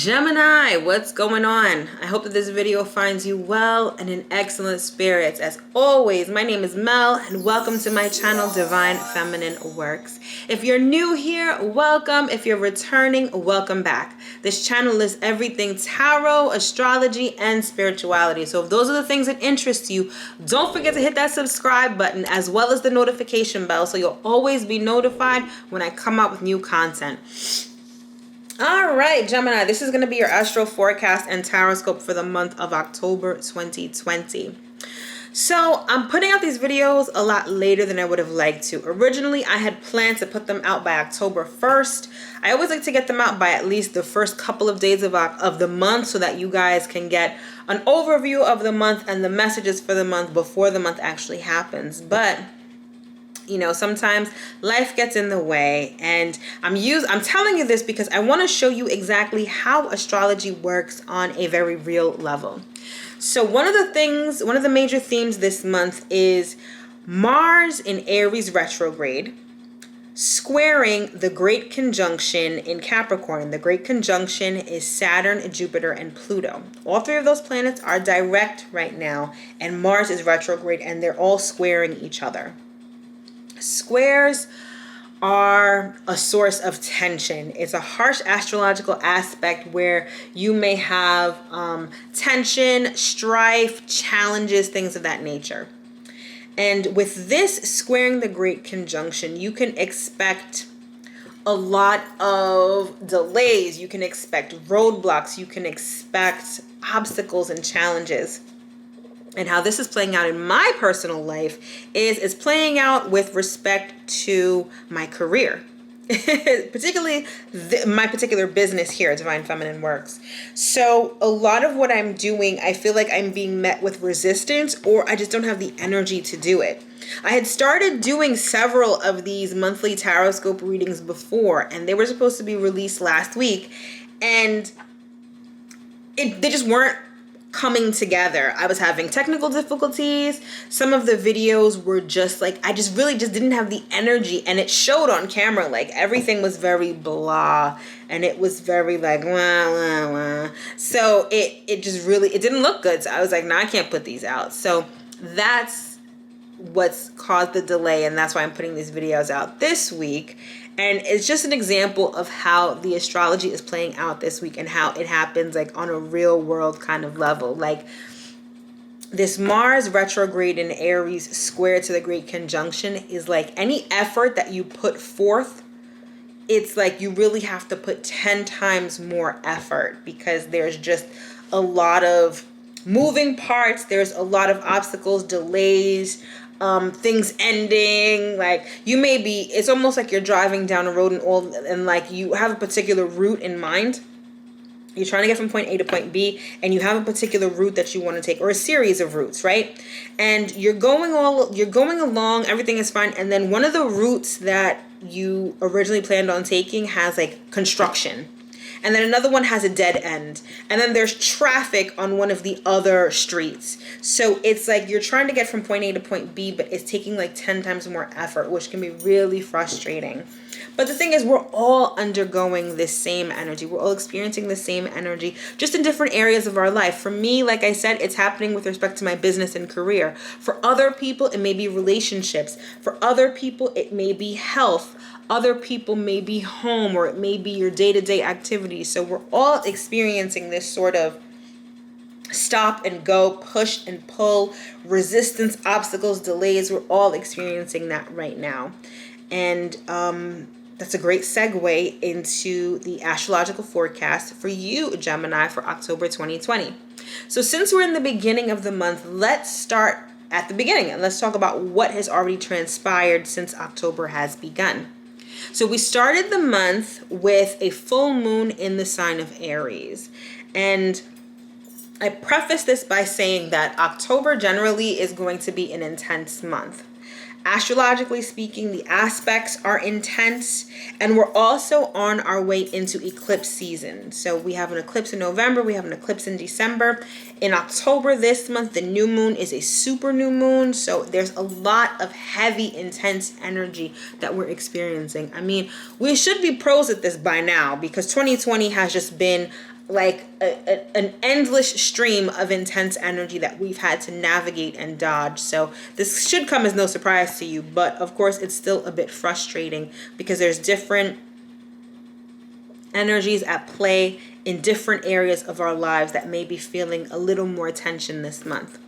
Gemini, what's going on? I hope that this video finds you well and in excellent spirits. As always, my name is Mel and welcome to my channel, Divine Feminine Works. If you're new here, welcome. If you're returning, welcome back. This channel is everything tarot, astrology, and spirituality. So if those are the things that interest you, don't forget to hit that subscribe button as well as the notification bell so you'll always be notified when I come out with new content. All right, Gemini, this is going to be your astro forecast and horoscope for the month of October 2020. So I'm putting out these videos a lot later than I would have liked to. Originally, I had planned to put them out by October 1st. I always like to get them out by at least the first couple of days of the month so that you guys can get an overview of the month and the messages for the month before the month actually happens. But you know, sometimes life gets in the way, and I'm telling you this because I want to show you exactly how astrology works on a very real level. So one of the major themes this month is Mars in Aries retrograde squaring the Great Conjunction in Capricorn. The Great Conjunction is Saturn, Jupiter, and Pluto. All three of those planets are direct right now, and Mars is retrograde, and they're all squaring each other. Squares are a source of tension. It's a harsh astrological aspect where you may have tension, strife, challenges, things of that nature. And with this squaring the Great Conjunction, you can expect a lot of delays. You can expect roadblocks. You can expect obstacles and challenges. And how this is playing out in my personal life is it's playing out with respect to my career, particularly my particular business here, Divine Feminine Works. So a lot of what I'm doing, I feel like I'm being met with resistance, or I just don't have the energy to do it. I had started doing several of these monthly horoscope readings before, and they were supposed to be released last week, and they just weren't coming together. I was having technical difficulties. Some of the videos were just like, I just really didn't have the energy, and it showed on camera. Like everything was very blah, and it was very like wah, wah, wah. So it just really, it didn't look good. So I was like, nah, I can't put these out. So that's what's caused the delay, and that's why I'm putting these videos out this week. And it's just an example of how the astrology is playing out this week and how it happens like on a real world kind of level. Like this Mars retrograde in Aries square to the Great Conjunction is like any effort that you put forth, it's like you really have to put 10 times more effort because there's just a lot of moving parts. There's a lot of obstacles, delays, things ending. Like it's almost like you're driving down a road and like you have a particular route in mind. You're trying to get from point A to point B, and you have a particular route that you want to take, or a series of routes, right? And you're going along, everything is fine, and then one of the routes that you originally planned on taking has like construction. And then another one has a dead end. And then there's traffic on one of the other streets. So it's like you're trying to get from point A to point B, but it's taking like 10 times more effort, which can be really frustrating. But the thing is, we're all undergoing this same energy. We're all experiencing the same energy, just in different areas of our life. For me, like I said, it's happening with respect to my business and career. For other people, it may be relationships. For other people, it may be health. Other people may be home, or it may be your day-to-day activities. So we're all experiencing this sort of stop and go, push and pull, resistance, obstacles, delays. We're all experiencing that right now. And that's a great segue into the astrological forecast for you, Gemini, for October 2020. So since we're in the beginning of the month, let's start at the beginning and let's talk about what has already transpired since October has begun. So we started the month with a full moon in the sign of Aries. And I preface this by saying that October generally is going to be an intense month. Astrologically speaking, the aspects are intense, and we're also on our way into eclipse season. So we have an eclipse in November, we have an eclipse in December. In October this month, the new moon is a super new moon, so there's a lot of heavy, intense energy that we're experiencing. I mean, we should be pros at this by now because 2020 has just been like an endless stream of intense energy that we've had to navigate and dodge. So this should come as no surprise to you, but of course it's still a bit frustrating because there's different energies at play in different areas of our lives that may be feeling a little more tension this month.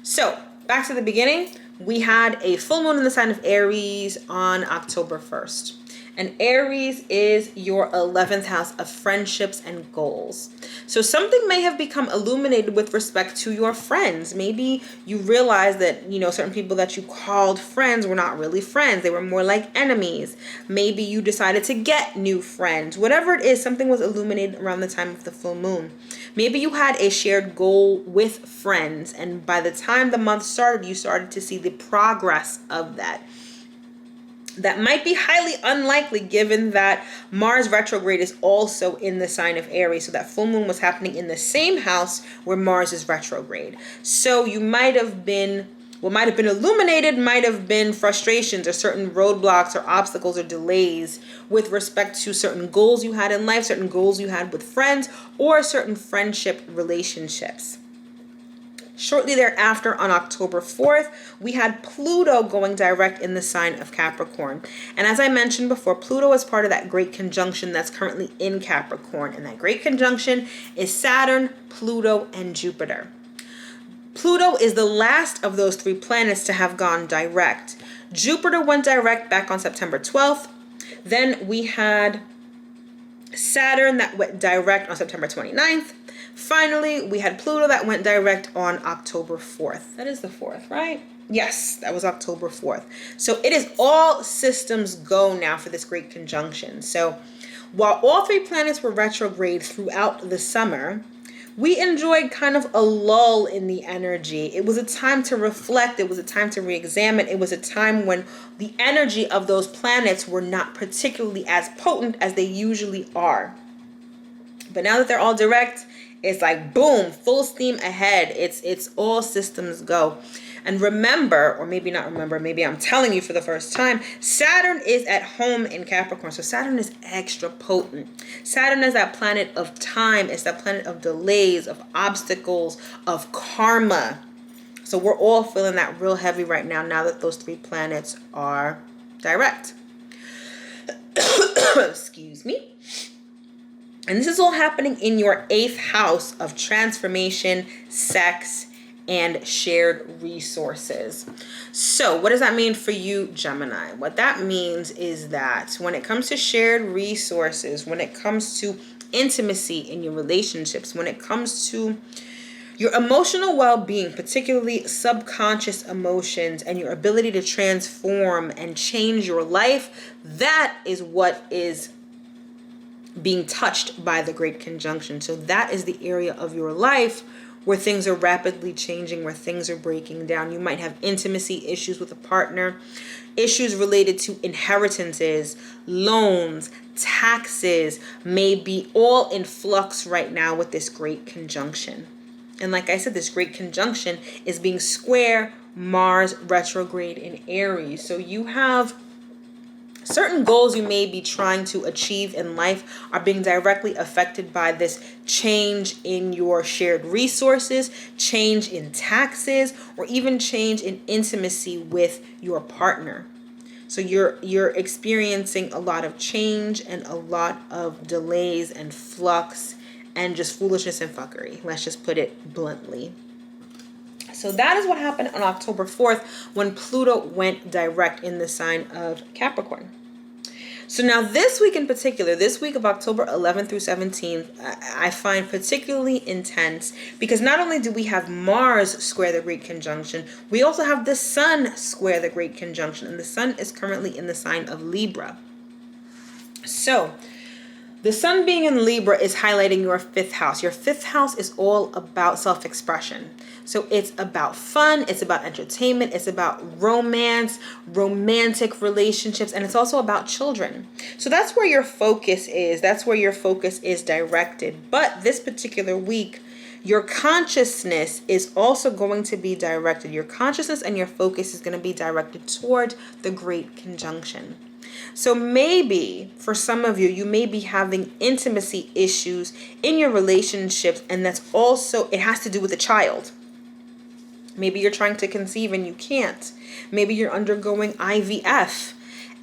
So back to the beginning, we had a full moon in the sign of Aries on October 1st. And Aries is your 11th house of friendships and goals. So something may have become illuminated with respect to your friends. Maybe you realize that, certain people that you called friends were not really friends. They were more like enemies. Maybe you decided to get new friends. Whatever it is, something was illuminated around the time of the full moon. Maybe you had a shared goal with friends, and by the time the month started, you started to see the progress of that. That might be highly unlikely given that Mars retrograde is also in the sign of Aries. So that full moon was happening in the same house where Mars is retrograde. So you might have been, what might have been illuminated might have been frustrations or certain roadblocks or obstacles or delays with respect to certain goals you had in life, certain goals you had with friends, or certain friendship relationships. Shortly thereafter, on October 4th, we had Pluto going direct in the sign of Capricorn. And as I mentioned before, Pluto is part of that great conjunction that's currently in Capricorn. And that great conjunction is Saturn, Pluto, and Jupiter. Pluto is the last of those three planets to have gone direct. Jupiter went direct back on September 12th. Then we had Saturn that went direct on September 29th. Finally, we had Pluto that went direct on October 4th. That is the 4th, right? Yes, that was October 4th. So it is all systems go now for this great conjunction. So while all three planets were retrograde throughout the summer, we enjoyed kind of a lull in the energy. It was a time to reflect. It was a time to re-examine. It was a time when the energy of those planets were not particularly as potent as they usually are. But now that they're all direct, it's like boom, full steam ahead. It's all systems go. And remember, or maybe not remember, maybe I'm telling you for the first time, Saturn is at home in Capricorn. So Saturn is extra potent. Saturn is that planet of time. It's that planet of delays, of obstacles, of karma. So we're all feeling that real heavy right now that those three planets are direct. Excuse me. And this is all happening in your 8th house of transformation, sex, and shared resources. So what does that mean for you, Gemini? What that means is that when it comes to shared resources, when it comes to intimacy in your relationships, when it comes to your emotional well-being, particularly subconscious emotions and your ability to transform and change your life, that is what is being touched by the great conjunction. So that is the area of your life where things are rapidly changing, where things are breaking down. You might have intimacy issues with a partner, issues related to inheritances, loans, taxes may be all in flux right now with this great conjunction. And like I said, this great conjunction is being square Mars retrograde in Aries. So you have certain goals you may be trying to achieve in life are being directly affected by this change in your shared resources, change in taxes, or even change in intimacy with your partner. So you're experiencing a lot of change and a lot of delays and flux and just foolishness and fuckery. Let's just put it bluntly. So that is what happened on October 4th when Pluto went direct in the sign of Capricorn. So now this week in particular, this week of October 11th through 17th, I find particularly intense because not only do we have Mars square the great conjunction, we also have the Sun square the great conjunction, and the Sun is currently in the sign of Libra. So the Sun being in Libra is highlighting your 5th house. Your 5th house is all about self-expression. So it's about fun, it's about entertainment, it's about romance, romantic relationships, and it's also about children. So that's where your focus is. That's where your focus is directed. But this particular week, your consciousness is also going to be directed. Your consciousness and your focus is going to be directed toward the great conjunction. So maybe for some of you, you may be having intimacy issues in your relationships, and that's also, it has to do with a child. Maybe you're trying to conceive and you can't. Maybe you're undergoing IVF,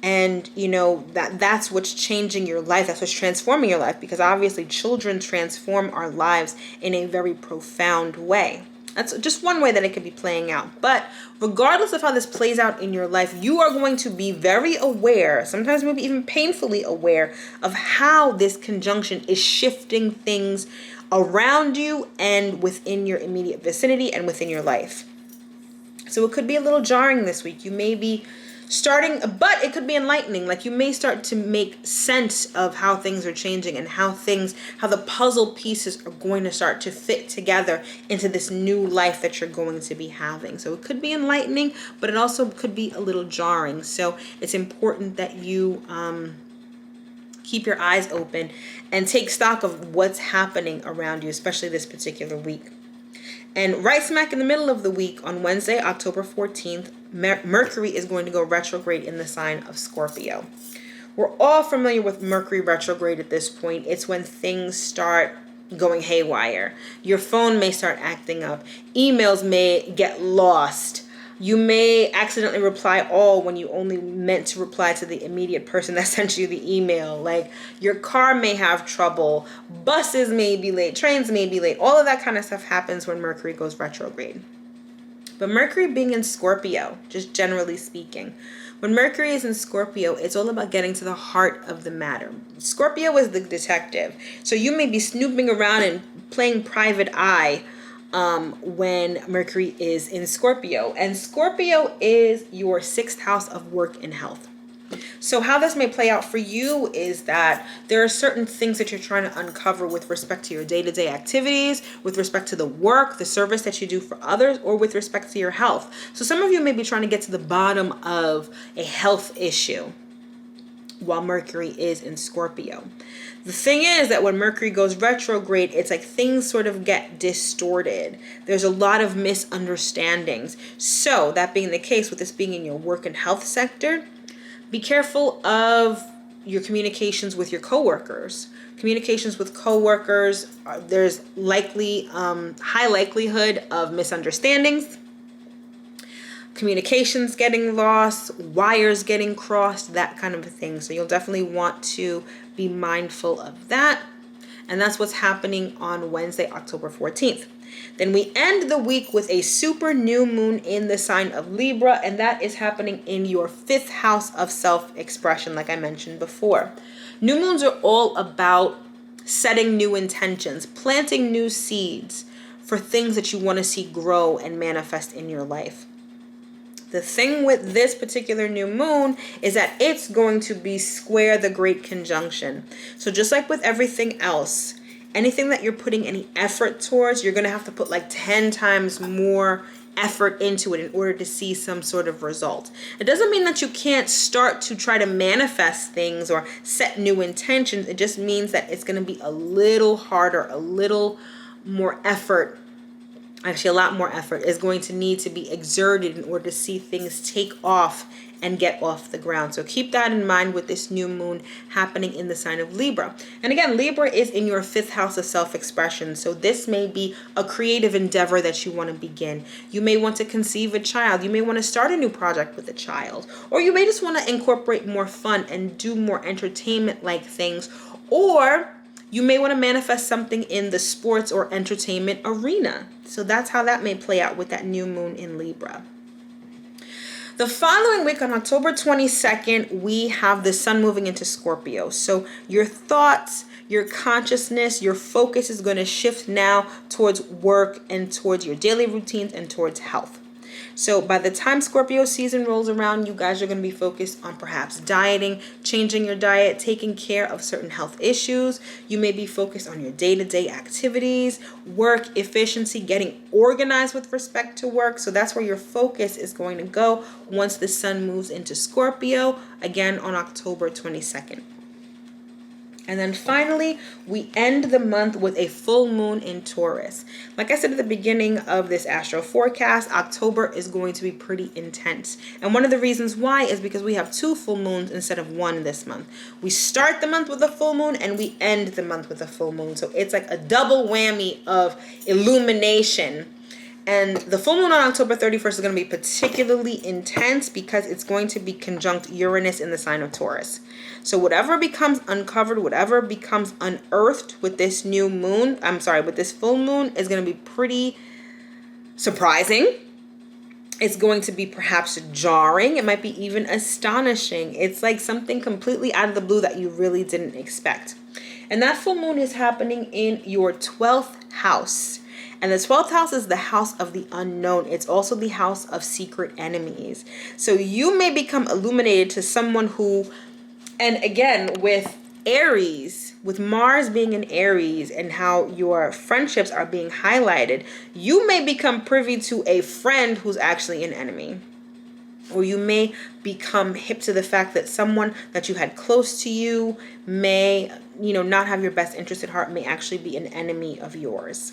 and you know that's what's changing your life. That's what's transforming your life, because obviously children transform our lives in a very profound way. That's just one way that it could be playing out. But regardless of how this plays out in your life, you are going to be very aware, sometimes maybe even painfully aware, of how this conjunction is shifting things around you and within your immediate vicinity and within your life. So it could be a little jarring this week. You may be starting, but it could be enlightening. Like, you may start to make sense of how things are changing and how the puzzle pieces are going to start to fit together into this new life that you're going to be having. So it could be enlightening, but it also could be a little jarring. So it's important that you keep your eyes open and take stock of what's happening around you, especially this particular week. And right smack in the middle of the week, on Wednesday, October 14th, Mercury is going to go retrograde in the sign of Scorpio. We're all familiar with Mercury retrograde at this point. It's when things start going haywire. Your phone may start acting up. Emails may get lost. You may accidentally reply all when you only meant to reply to the immediate person that sent you the email. Like, your car may have trouble. Buses may be late. Trains may be late. All of that kind of stuff happens when Mercury goes retrograde. But Mercury being in Scorpio, just generally speaking, when Mercury is in Scorpio, it's all about getting to the heart of the matter. Scorpio is the detective. So you may be snooping around and playing private eye when Mercury is in Scorpio. And Scorpio is your 6th house of work and health. So how this may play out for you is that there are certain things that you're trying to uncover with respect to your day-to-day activities, with respect to the work, the service that you do for others, or with respect to your health. So some of you may be trying to get to the bottom of a health issue while Mercury is in Scorpio. The thing is that when Mercury goes retrograde, it's like things sort of get distorted. There's a lot of misunderstandings. So that being the case, with this being in your work and health sector, be careful of your communications with your coworkers. Communications with coworkers, there's likely high likelihood of misunderstandings, communications getting lost, wires getting crossed, that kind of a thing. So you'll definitely want to be mindful of that. And that's what's happening on Wednesday, October 14th. Then we end the week with a super new moon in the sign of Libra, and that is happening in your 5th house of self-expression, like I mentioned before. New moons are all about setting new intentions, planting new seeds for things that you want to see grow and manifest in your life. The thing with this particular new moon is that it's going to be square the Great Conjunction. So just like with everything else, anything that you're putting any effort towards, you're going to have to put like 10 times more effort into it in order to see some sort of result. It doesn't mean that you can't start to try to manifest things or set new intentions. It just means that it's going to be a little harder, a little more effort. Actually, a lot more effort is going to need to be exerted in order to see things take off and get off the ground. So keep that in mind with this new moon happening in the sign of Libra. And again, Libra is in your 5th house of self-expression. So this may be a creative endeavor that you want to begin. You may want to conceive a child. You may want to start a new project with a child. Or you may just want to incorporate more fun and do more entertainment-like things. Or you may want to manifest something in the sports or entertainment arena. So that's how that may play out with that new moon in Libra. The following week on October 22nd, we have the sun moving into Scorpio. So your thoughts, your consciousness, your focus is going to shift now towards work and towards your daily routines and towards health. So by the time Scorpio season rolls around, you guys are going to be focused on perhaps dieting, changing your diet, taking care of certain health issues. You may be focused on your day-to-day activities, work, efficiency, getting organized with respect to work. So that's where your focus is going to go once the sun moves into Scorpio, again on October 22nd. And then finally, we end the month with a full moon in Taurus. Like I said at the beginning of this astro forecast, October is going to be pretty intense. And one of the reasons why is because we have 2 full moons instead of 1 this month. We start the month with a full moon and we end the month with a full moon. So it's like a double whammy of illumination. And the full moon on October 31st is going to be particularly intense because it's going to be conjunct Uranus in the sign of Taurus. So whatever becomes uncovered, whatever becomes unearthed with this new moon, with this full moon is going to be pretty surprising. It's going to be perhaps jarring. It might be even astonishing. It's like something completely out of the blue that you really didn't expect. And that full moon is happening in your 12th house. And the 12th house is the house of the unknown. It's also the house of secret enemies. So you may become illuminated to someone who, and again, with Aries, with Mars being in Aries and how your friendships are being highlighted, you may become privy to a friend who's actually an enemy. Or you may become hip to the fact that someone that you had close to you may, not have your best interest at heart, may actually be an enemy of yours.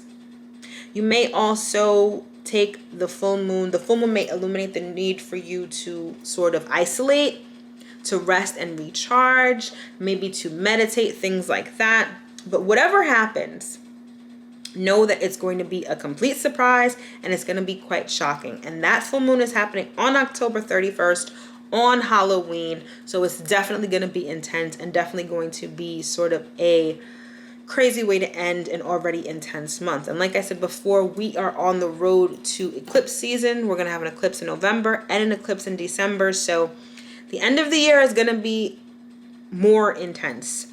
You may also take the full moon. The full moon may illuminate the need for you to sort of isolate, to rest and recharge, maybe to meditate, things like that. But whatever happens, know that it's going to be a complete surprise and it's going to be quite shocking. And that full moon is happening on October 31st on Halloween. So it's definitely going to be intense and definitely going to be sort of a crazy way to end an already intense month. And like I said before, we are on the road to eclipse season. We're going to have an eclipse in November and an eclipse in December. So the end of the year is going to be more intense.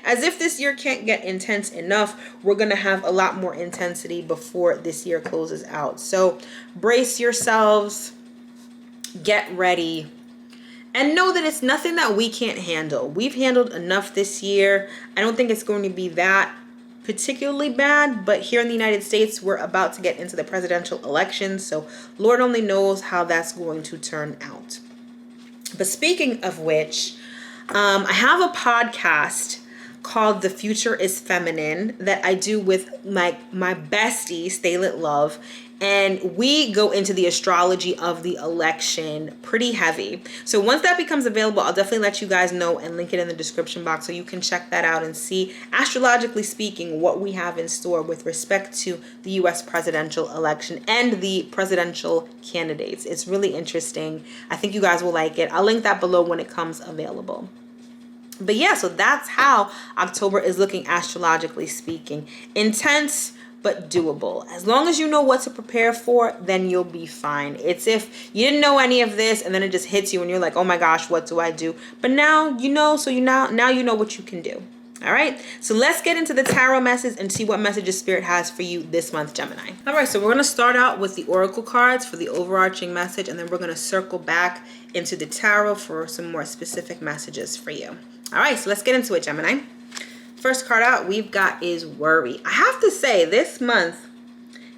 As if this year can't get intense enough, we're going to have a lot more intensity before this year closes out. So brace yourselves, get ready, and know that it's nothing that we can't handle. We've handled enough this year. I don't think it's going to be that particularly bad, but here in the United States, we're about to get into the presidential election. So Lord only knows how that's going to turn out. But speaking of which, I have a podcast called The Future is Feminine that I do with my bestie, Staylit Love. And we go into the astrology of the election pretty heavy. So once that becomes available, I'll definitely let you guys know and link it in the description box so you can check that out and see, astrologically speaking, what we have in store with respect to the U.S. presidential election and the presidential candidates. It's really interesting. I think you guys will like it. I'll link that below when it comes available. But yeah, so that's how October is looking astrologically speaking. Intense, but doable. As long as you know what to prepare for, then you'll be fine. It's if you didn't know any of this and then it just hits you and you're like, oh my gosh, what do I do? But now you know, so now you know what you can do. All right, so let's get into the tarot message and see what messages Spirit has for you this month, Gemini. All right, so we're going to start out with the oracle cards for the overarching message, and then we're going to circle back into the tarot for some more specific messages for you. All right, so let's get into it, Gemini. First card out we've got is worry. I have to say, this month,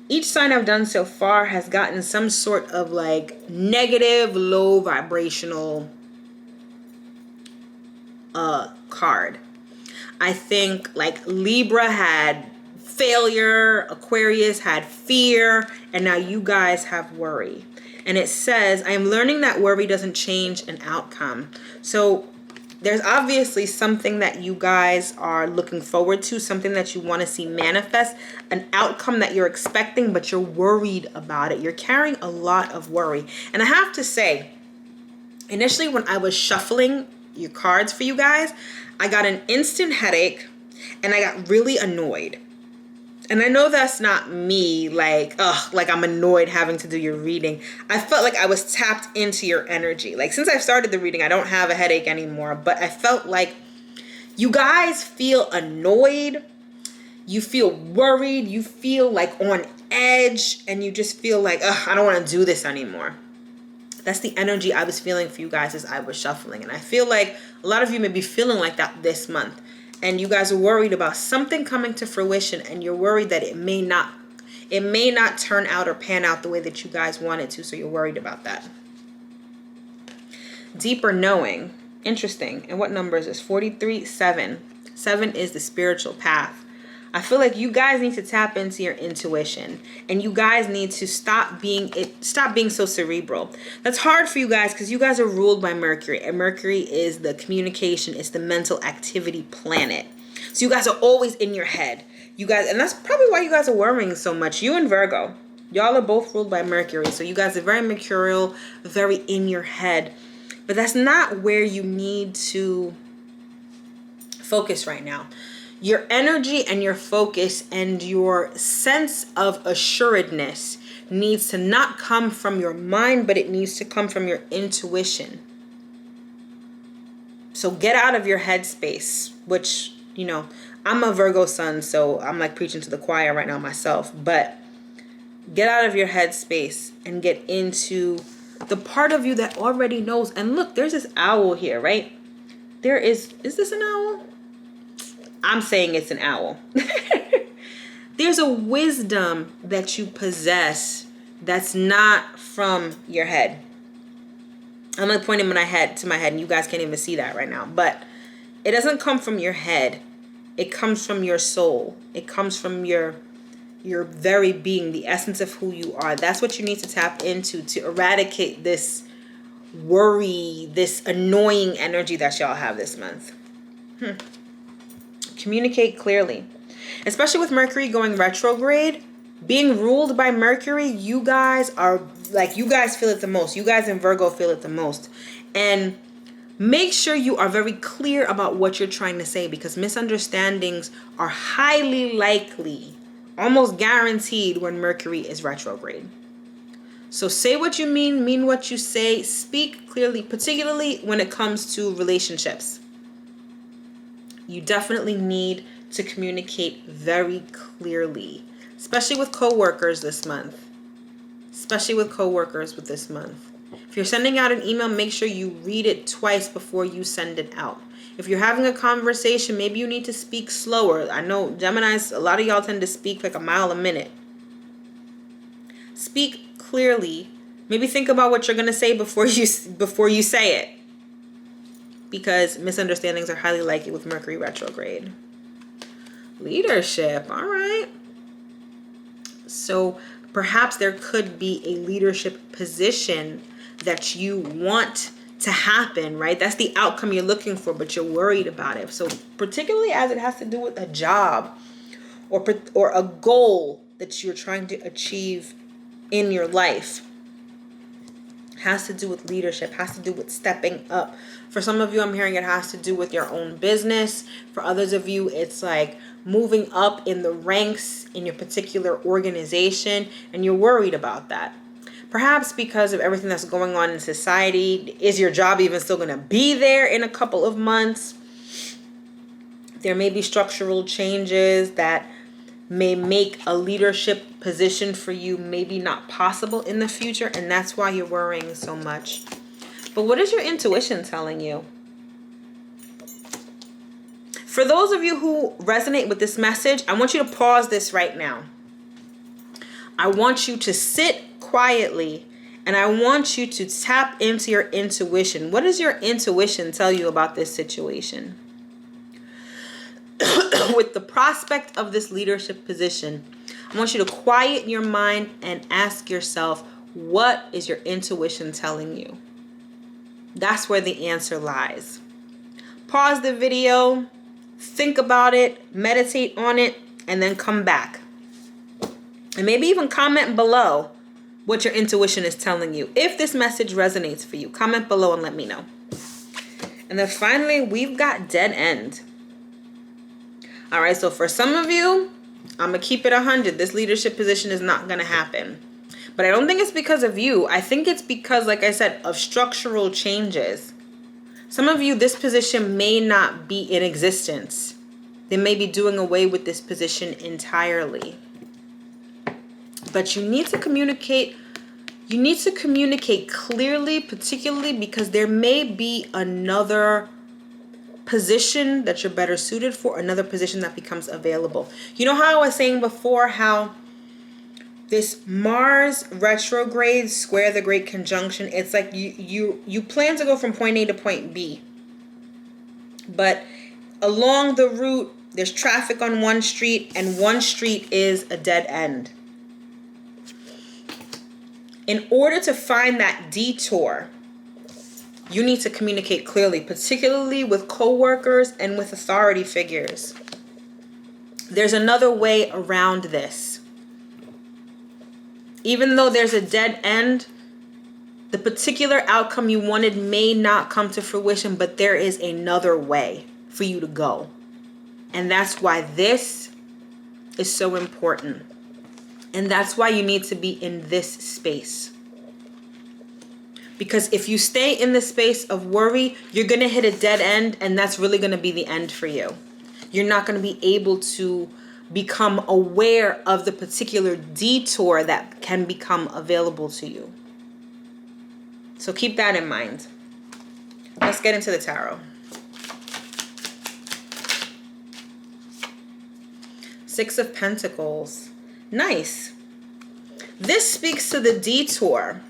each sign I've done so far has gotten some sort of like negative, low vibrational card. I think like Libra had failure, Aquarius had fear, and now you guys have worry. And it says, I am learning that worry doesn't change an outcome. So there's obviously something that you guys are looking forward to, something that you want to see manifest, an outcome that you're expecting, but you're worried about it. You're carrying a lot of worry. And I have to say, initially when I was shuffling your cards for you guys, I got an instant headache and I got really annoyed. And I know that's not me, like I'm annoyed having to do your reading. I felt like I was tapped into your energy. Like since I've started the reading, I don't have a headache anymore, but I felt like you guys feel annoyed, you feel worried, you feel like on edge, and you just feel like, I don't want to do this anymore. That's the energy I was feeling for you guys as I was shuffling. And I feel like a lot of you may be feeling like that this month. And you guys are worried about something coming to fruition, and you're worried that it may not turn out or pan out the way that you guys want it to, so you're worried about that. Deeper knowing. Interesting. And what number is this? 43, 7. 7 is the spiritual path. I feel like you guys need to tap into your intuition, and you guys need to stop being so cerebral. That's hard for you guys because you guys are ruled by Mercury, and Mercury is the communication, it's the mental activity planet. So you guys are always in your head. You guys, and that's probably why you guys are worrying so much. You and Virgo, y'all are both ruled by Mercury. So you guys are very mercurial, very in your head. But that's not where you need to focus right now. Your energy and your focus and your sense of assuredness needs to not come from your mind, but it needs to come from your intuition. So get out of your headspace, which, you know, I'm a Virgo sun, so I'm like preaching to the choir right now myself. But get out of your headspace and get into the part of you that already knows. And look, there's this owl here, right? Is this an owl? I'm saying it's an owl. There's a wisdom that you possess that's not from your head. I'm like pointing to my head, and you guys can't even see that right now. But it doesn't come from your head. It comes from your soul. It comes from your very being, the essence of who you are. That's what you need to tap into to eradicate this worry, this annoying energy that y'all have this month. Communicate clearly. Especially with Mercury going retrograde, being ruled by Mercury, you guys feel it the most. You guys in Virgo feel it the most. And make sure you are very clear about what you're trying to say, because misunderstandings are highly likely, almost guaranteed, when Mercury is retrograde. So say what you mean what you say, speak clearly, particularly when it comes to relationships. You definitely need to communicate very clearly, especially with coworkers this month. If you're sending out an email, make sure you read it twice before you send it out. If you're having a conversation, maybe you need to speak slower. I know Geminis, a lot of y'all tend to speak like a mile a minute. Speak clearly. Maybe think about what you're going to say before you say it, because misunderstandings are highly likely with Mercury retrograde. Leadership. All right. So perhaps there could be a leadership position that you want to happen, right? That's the outcome you're looking for, but you're worried about it. So particularly as it has to do with a job or a goal that you're trying to achieve in your life. Has to do with leadership, has to do with stepping up. For some of you, I'm hearing it has to do with your own business. For others of you, it's like moving up in the ranks in your particular organization, and you're worried about that. Perhaps because of everything that's going on in society. Is your job even still going to be there in a couple of months? There may be structural changes that may make a leadership position for you maybe not possible in the future, and that's why you're worrying so much. But what is your intuition telling you? For those of you who resonate with this message, I want you to pause this right now. I want you to sit quietly, and I want you to tap into your intuition. What does your intuition tell you about this situation? With the prospect of this leadership position, I want you to quiet your mind and ask yourself, what is your intuition telling you? That's where the answer lies. Pause the video, think about it, meditate on it, and then come back. And maybe even comment below what your intuition is telling you. If this message resonates for you, comment below and let me know. And then finally, we've got dead end. All right, so for some of you, I'm going to keep it 100. This leadership position is not going to happen. But I don't think it's because of you. I think it's because, like I said, of structural changes. Some of you, this position may not be in existence. They may be doing away with this position entirely. But you need to communicate. You need to communicate clearly, particularly because there may be another position that you're better suited for, another position that becomes available. You know how I was saying before how this Mars retrograde square the Great Conjunction, it's like you plan to go from point A to point B, but along the route, there's traffic on one street, and one street is a dead end. In order to find that detour, you need to communicate clearly, particularly with coworkers and with authority figures. There's another way around this. Even though there's a dead end, the particular outcome you wanted may not come to fruition, but there is another way for you to go. And that's why this is so important. And that's why you need to be in this space. Because if you stay in the space of worry, you're going to hit a dead end, and that's really going to be the end for you. You're not going to be able to become aware of the particular detour that can become available to you. So keep that in mind. Let's get into the tarot. Six of Pentacles. Nice. This speaks to the detour.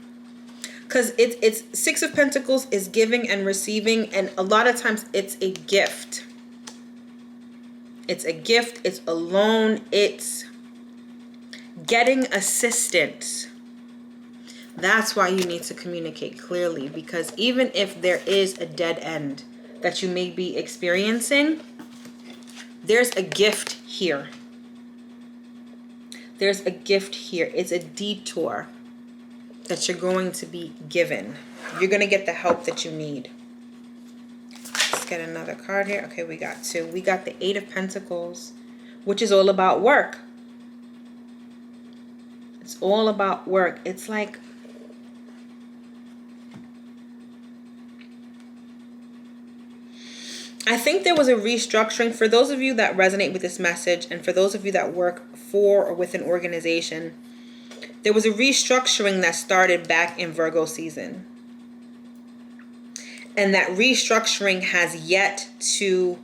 Because it's Six of Pentacles is giving and receiving, and a lot of times it's a gift. It's a gift, it's a loan, it's getting assistance. That's why you need to communicate clearly, because even if there is a dead end that you may be experiencing, there's a gift here. There's a gift here. It's a detour that you're going to be given. You're going to get the help that you need. Let's get another card here. Okay, we got two. We got the Eight of Pentacles, which is all about work. It's all about work. It's like I think there was a restructuring for those of you that resonate with this message, and for those of you that work for or with an organization. There was a restructuring that started back in Virgo season. And that restructuring has yet to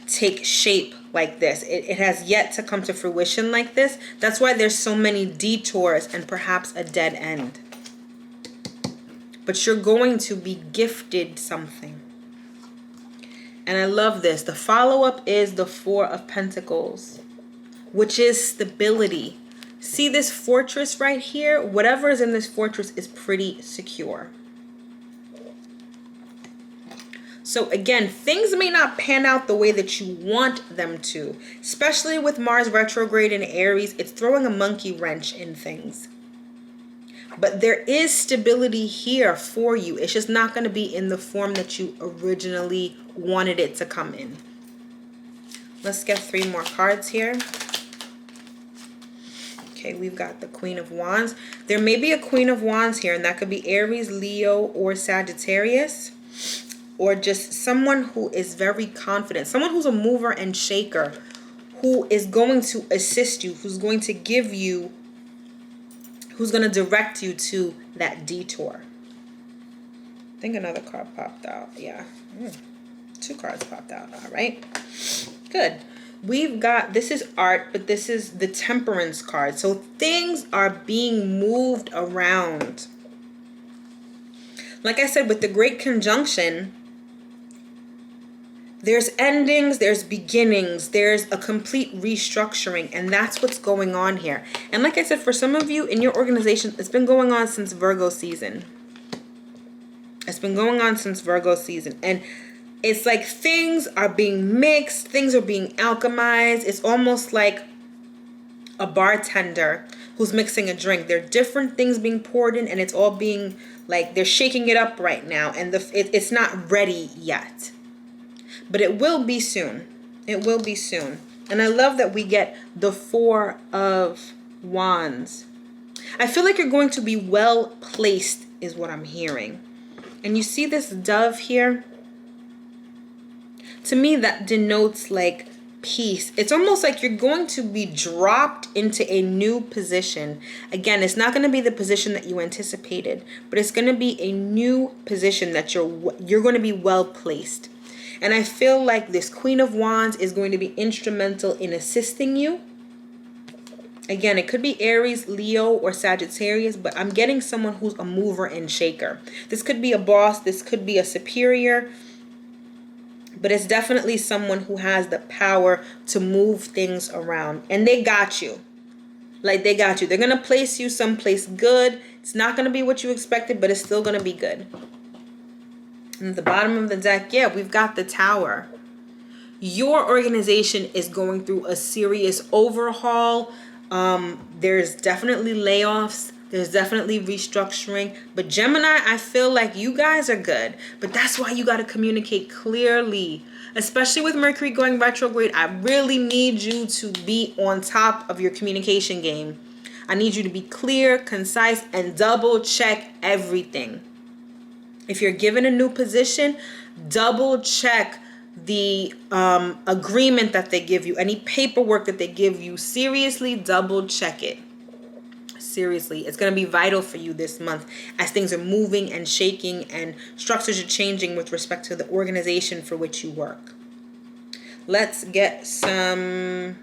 take shape like this. It has yet to come to fruition like this. That's why there's so many detours and perhaps a dead end. But you're going to be gifted something. And I love this. The follow-up is the Four of Pentacles, which is stability. See this fortress right here? Whatever is in this fortress is pretty secure. So again, things may not pan out the way that you want them to, especially with Mars retrograde in Aries. It's throwing a monkey wrench in things. But there is stability here for you. It's just not going to be in the form that you originally wanted it to come in. Let's get three more cards here. Okay, we've got the Queen of Wands. There may be a Queen of Wands here, and that could be Aries, Leo, or Sagittarius, or just someone who is very confident, someone who's a mover and shaker, who is going to assist you, who's going to give you, who's going to direct you to that detour. I think another card popped out. Yeah, two cards popped out. All right, good. We've got, this is art, but this is the Temperance card. So things are being moved around. Like I said, with the Great Conjunction, there's endings, there's beginnings, there's a complete restructuring, and that's what's going on here. And like I said, for some of you in your organization, it's been going on since Virgo season. It's been going on since Virgo season. And it's like things are being mixed, things are being alchemized. It's almost like a bartender who's mixing a drink. There are different things being poured in, and it's all being like they're shaking it up right now, and it's not ready yet. But it will be soon. It will be soon. And I love that we get the Four of Wands. I feel like you're going to be well placed is what I'm hearing. And you see this dove here? To me, that denotes like peace. It's almost like you're going to be dropped into a new position. Again, it's not going to be the position that you anticipated, but it's going to be a new position that you're going to be well placed. And I feel like this Queen of Wands is going to be instrumental in assisting you. Again, it could be Aries, Leo, or Sagittarius, but I'm getting someone who's a mover and shaker. This could be a boss. This could be a superior. but it's definitely someone who has the power to move things around, and they got you. Like, they got you. They're going to place you someplace good. It's not going to be what you expected, but it's still going to be good. And at the bottom of the deck, yeah, we've got the Tower. Your organization is going through a serious overhaul. There's definitely layoffs. There's definitely restructuring. But Gemini, I feel like you guys are good. But that's why you got to communicate clearly. Especially with Mercury going retrograde, I really need you to be on top of your communication game. I need you to be clear, concise, and double check everything. If you're given a new position, double check the agreement that they give you, any paperwork that they give you. Seriously, double check it. Seriously, it's going to be vital for you this month as things are moving and shaking and structures are changing with respect to the organization for which you work. Let's get some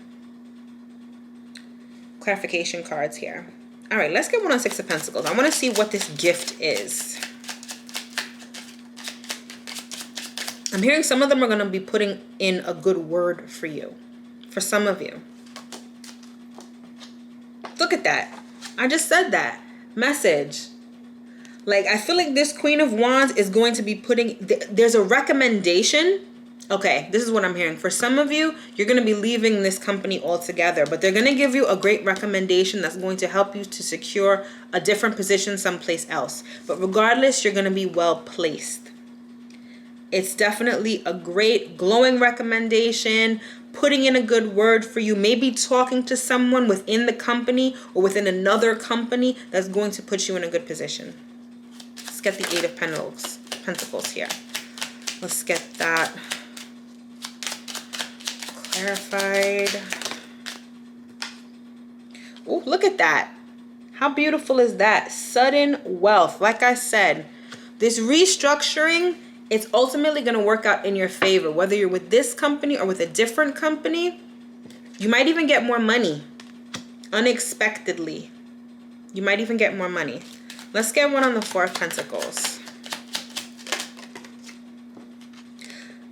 clarification cards here. All right, let's get one on Six of Pentacles. I want to see what this gift is. I'm hearing some of them are going to be putting in a good word for you. For some of you. Look at that. I just said that. Message. Like, I feel like this Queen of Wands is going to be putting... There's a recommendation. Okay, this is what I'm hearing. For some of you, you're going to be leaving this company altogether. But they're going to give you a great recommendation that's going to help you to secure a different position someplace else. But regardless, you're going to be well placed. It's definitely a great glowing recommendation, putting in a good word for you, maybe talking to someone within the company or within another company that's going to put you in a good position. Let's get the Eight of Pentacles here. Let's get that clarified. Oh, look at that. How beautiful is that? Sudden wealth. Like I said, this restructuring, it's ultimately going to work out in your favor. Whether you're with this company or with a different company, you might even get more money. Unexpectedly. You might even get more money. Let's get one on the Four of Pentacles.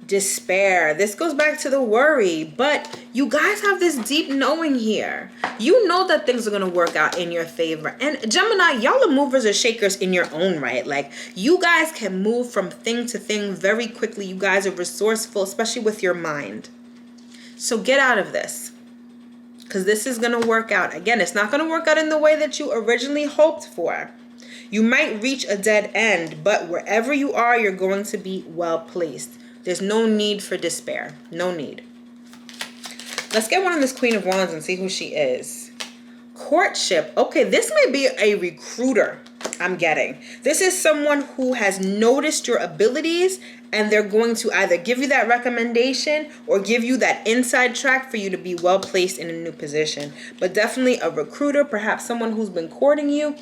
Despair. This goes back to the worry, but you guys have this deep knowing here. You know that things are going to work out in your favor. And Gemini, y'all are movers or shakers in your own right. Like, you guys can move from thing to thing very quickly. You guys are resourceful, especially with your mind. So get out of this, because this is going to work out. Again, it's not going to work out in the way that you originally hoped for. You might reach a dead end, but wherever you are, you're going to be well placed. There's no need for despair. No need. Let's get one on this Queen of Wands and see who she is. Courtship. Okay, this may be a recruiter, I'm getting. This is someone who has noticed your abilities, and they're going to either give you that recommendation or give you that inside track for you to be well placed in a new position. But definitely a recruiter, perhaps someone who's been courting you.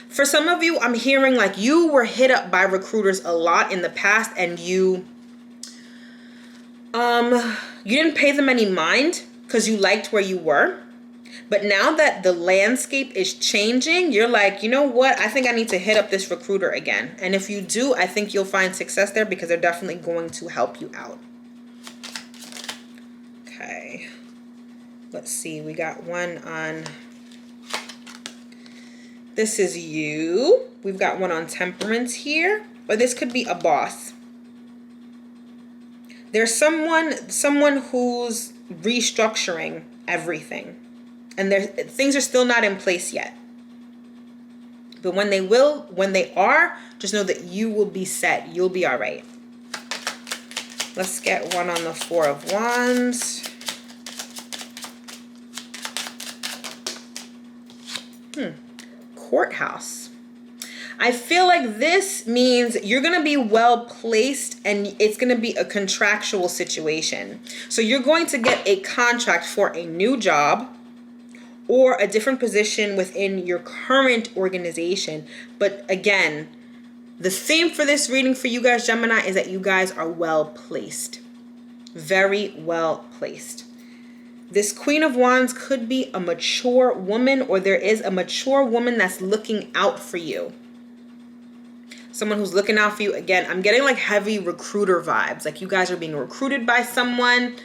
For some of you, I'm hearing like you were hit up by recruiters a lot in the past, and you didn't pay them any mind because you liked where you were. But now that the landscape is changing, you're like, you know what? I think I need to hit up this recruiter again. And if you do, I think you'll find success there, because they're definitely going to help you out. Okay. Let's see. We got one on... This is you. We've got one on Temperance here. Or this could be a boss. There's someone who's restructuring everything. And things are still not in place yet. But when they are, just know that you will be set. You'll be all right. Let's get one on the Four of Wands. Courthouse. I feel like this means you're going to be well placed, and it's going to be a contractual situation. So you're going to get a contract for a new job or a different position within your current organization. But again, the theme for this reading for you guys, Gemini, is that you guys are well placed. Very well placed. This Queen of Wands could be a mature woman, or there is a mature woman that's looking out for you. someone who's looking out for you. Again, I'm getting like heavy recruiter vibes. Like you guys are being recruited by someone.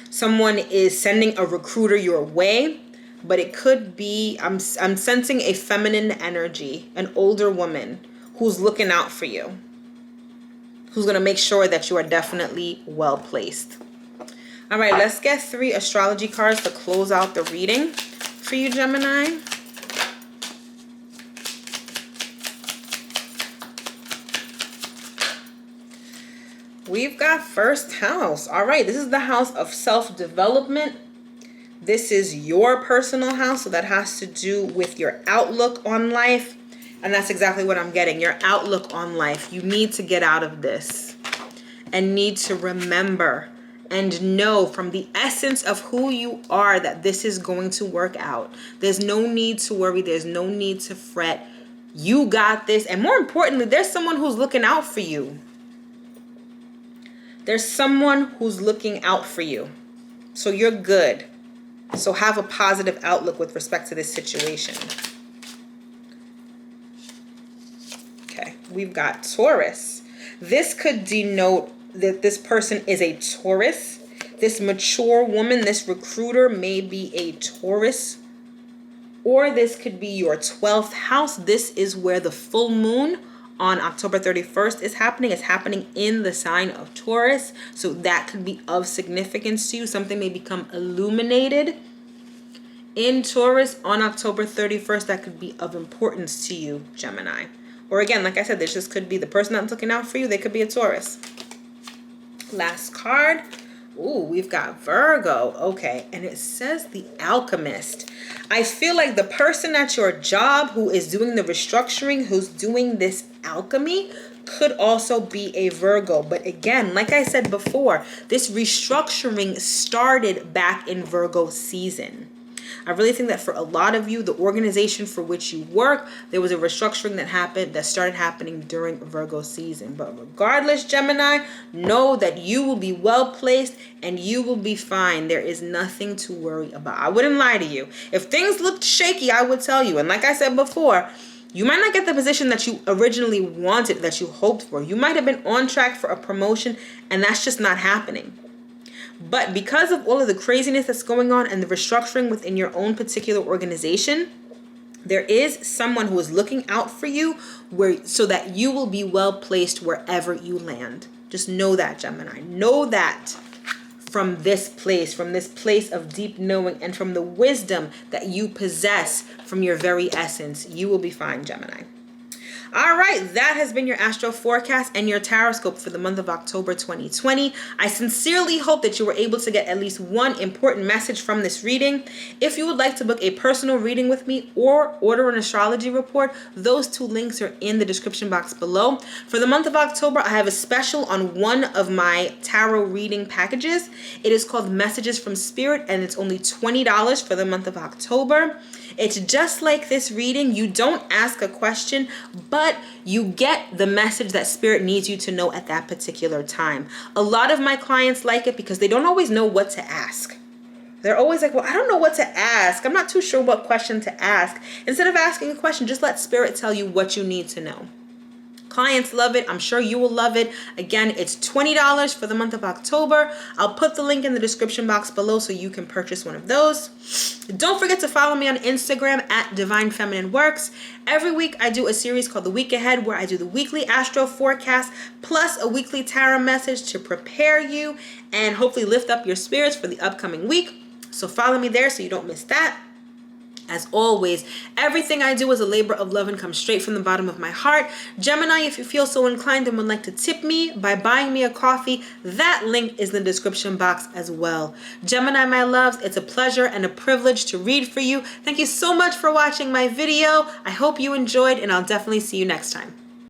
Someone is sending a recruiter your way. But it could be, I'm sensing a feminine energy, an older woman who's looking out for you, who's going to make sure that you are definitely well placed. All right, let's get 3 astrology cards to close out the reading for you, Gemini. We've got first house. All right, this is the house of self-development. This is your personal house, so that has to do with your outlook on life. And that's exactly what I'm getting, your outlook on life. You need to get out of this and need to remember and know from the essence of who you are that this is going to work out. There's no need to worry. There's no need to fret. You got this. And more importantly, there's someone who's looking out for you. There's someone who's looking out for you. So you're good. So have a positive outlook with respect to this situation. Okay, we've got Taurus. This could denote that this person is a Taurus. This mature woman, this recruiter may be a Taurus. Or this could be your 12th house. This is where the full moon on October 31st is happening. It's happening in the sign of Taurus. So that could be of significance to you. Something may become illuminated in Taurus on October 31st. That could be of importance to you, Gemini. Or again, like I said, this just could be the person that's looking out for you. They could be a Taurus. Last card. Ooh, we've got Virgo. Okay, and it says the Alchemist. I feel like the person at your job who is doing the restructuring, who's doing this alchemy, could also be a Virgo. But again, like I said before, this restructuring started back in Virgo season. I really think that for a lot of you, the organization for which you work, there was a restructuring that started happening during Virgo season. But regardless, Gemini, know that you will be well placed and you will be fine. There is nothing to worry about. I wouldn't lie to you. If things looked shaky, I would tell you. And like I said before, you might not get the position that you originally wanted, that you hoped for. You might have been on track for a promotion, and that's just not happening. But because of all of the craziness that's going on and the restructuring within your own particular organization, there is someone who is looking out for you so that you will be well placed wherever you land. Just know that, Gemini. Know that from this place of deep knowing and from the wisdom that you possess from your very essence, you will be fine, Gemini. All right, that has been your astro forecast and your horoscope for the month of October 2020. I sincerely hope that you were able to get at least one important message from this reading. If you would like to book a personal reading with me or order an astrology report, those 2 links are in the description box below. For the month of October, I have a special on one of my tarot reading packages. It is called Messages from Spirit, and it's only $20 for the month of October. It's just like this reading. You don't ask a question, but you get the message that Spirit needs you to know at that particular time. A lot of my clients like it because they don't always know what to ask. They're always like, well, I don't know what to ask. I'm not too sure what question to ask. Instead of asking a question, just let Spirit tell you what you need to know. Clients love it. I'm sure you will love it. Again, it's $20 for the month of October. I'll put the link in the description box below so you can purchase one of those. Don't forget to follow me on Instagram at Divine Feminine Works. Every week I do a series called The Week Ahead where I do the weekly astro forecast plus a weekly tarot message to prepare you and hopefully lift up your spirits for the upcoming week. So follow me there so you don't miss that. As always, everything I do is a labor of love and comes straight from the bottom of my heart. Gemini, if you feel so inclined and would like to tip me by buying me a coffee, that link is in the description box as well. Gemini, my loves, it's a pleasure and a privilege to read for you. Thank you so much for watching my video. I hope you enjoyed, and I'll definitely see you next time.